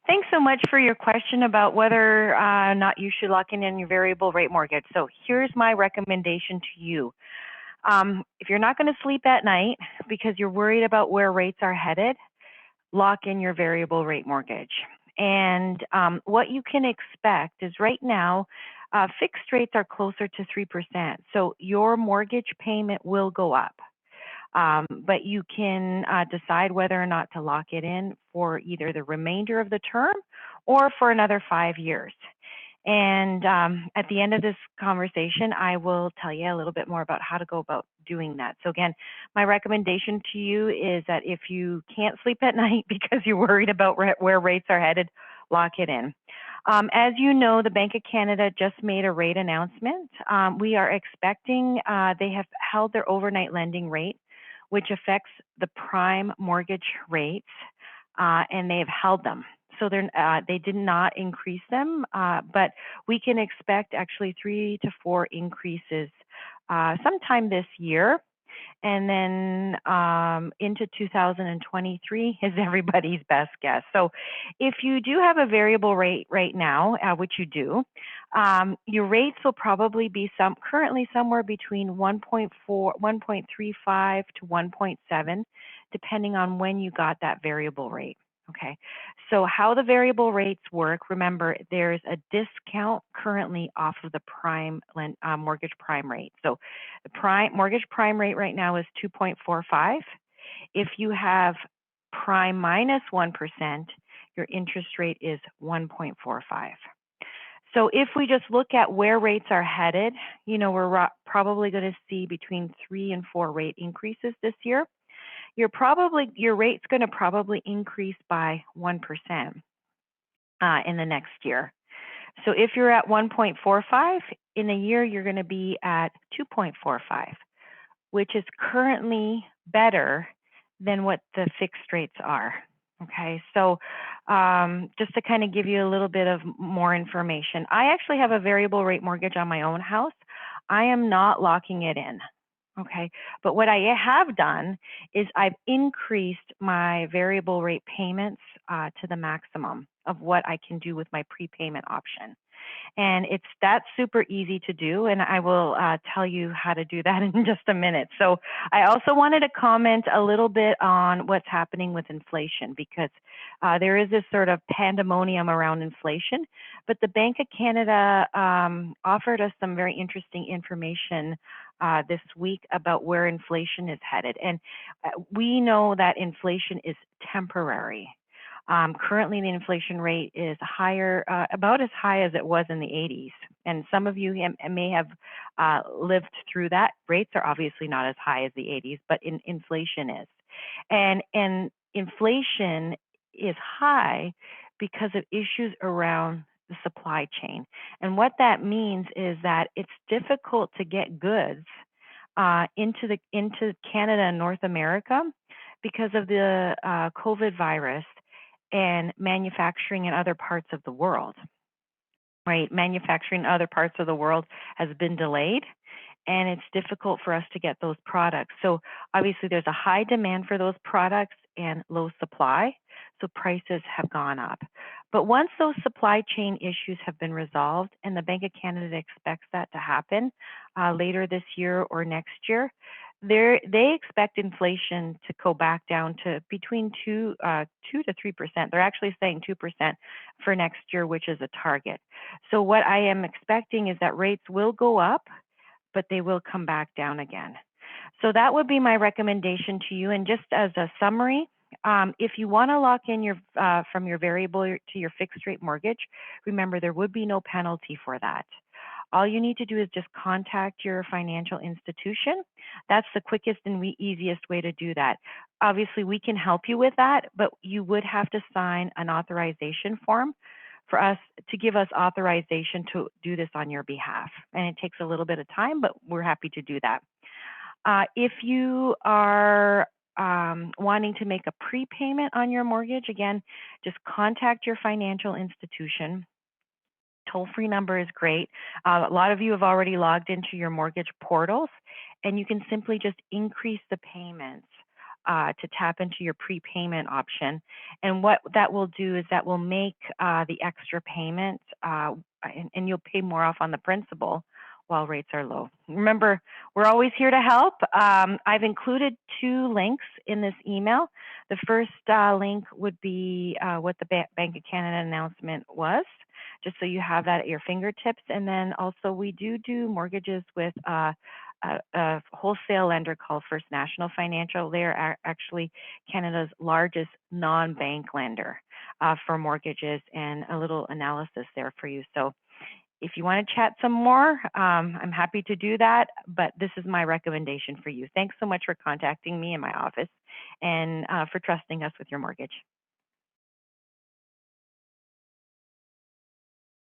Thanks so much for your question about whether or not you should lock in your variable rate mortgage. So here's my recommendation to you. If you're not going to sleep at night because you're worried about where rates are headed, lock in your variable rate mortgage. And what you can expect is right now, fixed rates are closer to 3%. So your mortgage payment will go up. But you can decide whether or not to lock it in for either the remainder of the term or for another 5 years. And at the end of this conversation, I will tell you a little bit more about how to go about doing that. So again, my recommendation to you is that if you can't sleep at night because you're worried about where rates are headed, lock it in. As you know, the Bank of Canada just made a rate announcement. We are expecting, they have held their overnight lending rate, which affects the prime mortgage rates, and they have held them. So they did not increase them, but we can expect actually 3 to 4 increases sometime this year. And then into 2023 is everybody's best guess. So if you do have a variable rate right now, which you do, your rates will probably be currently somewhere between 1.4, 1.35 to 1.7, depending on when you got that variable rate. Okay, so how the variable rates work, remember there's a discount currently off of the prime mortgage prime rate. So the mortgage prime rate right now is 2.45. If you have prime minus 1%, your interest rate is 1.45. So if we just look at where rates are headed, you know, we're probably going to see between 3 and 4 rate increases this year. Your rate's going to probably increase by 1% in the next year. So if you're at 1.45 in a year, you're going to be at 2.45, which is currently better than what the fixed rates are. Okay, so just to kind of give you a little bit of more information, I actually have a variable rate mortgage on my own house. I am not locking it in. Okay, but what I have done is I've increased my variable rate payments to the maximum of what I can do with my prepayment option. And that's super easy to do, and I will tell you how to do that in just a minute. So I also wanted to comment a little bit on what's happening with inflation, because there is this sort of pandemonium around inflation, but the Bank of Canada offered us some very interesting information this week about where inflation is headed. And we know that inflation is temporary. Currently, the inflation rate is higher, about as high as it was in the 80s. And some of you may have lived through that. Rates are obviously not as high as the 80s, but inflation is. And inflation is high because of issues around the supply chain. And what that means is that it's difficult to get goods into Canada and North America because of the COVID virus and manufacturing in other parts of the world, right? Manufacturing in other parts of the world has been delayed, and it's difficult for us to get those products. So obviously there's a high demand for those products and low supply, so prices have gone up. But once those supply chain issues have been resolved, and the Bank of Canada expects that to happen later this year or next year, they expect inflation to go back down to between 2 to 3%. They're actually saying 2% for next year, which is a target. So what I am expecting is that rates will go up, but they will come back down again. So that would be my recommendation to you. And just as a summary, if you want to lock in your from your variable to your fixed rate mortgage, remember there would be no penalty for that. All you need to do is just contact your financial institution. That's the quickest and easiest way to do that. Obviously, we can help you with that, but you would have to sign an authorization form for us to give us authorization to do this on your behalf. And it takes a little bit of time, but we're happy to do that. If you are wanting to make a prepayment on your mortgage, again, just contact your financial institution. Toll-free number is great. A lot of you have already logged into your mortgage portals, and you can simply just increase the payments to tap into your prepayment option. And what that will do is that will make the extra payment, and you'll pay more off on the principal while rates are low. Remember, we're always here to help. I've included 2 links in this email. The first link would be what the Bank of Canada announcement was, just so you have that at your fingertips. And then also we do mortgages with a wholesale lender called First National Financial. They're actually Canada's largest non-bank lender for mortgages, and a little analysis there for you. So if you want to chat some more, I'm happy to do that, but this is my recommendation for you. Thanks so much for contacting me in my office and for trusting us with your mortgage.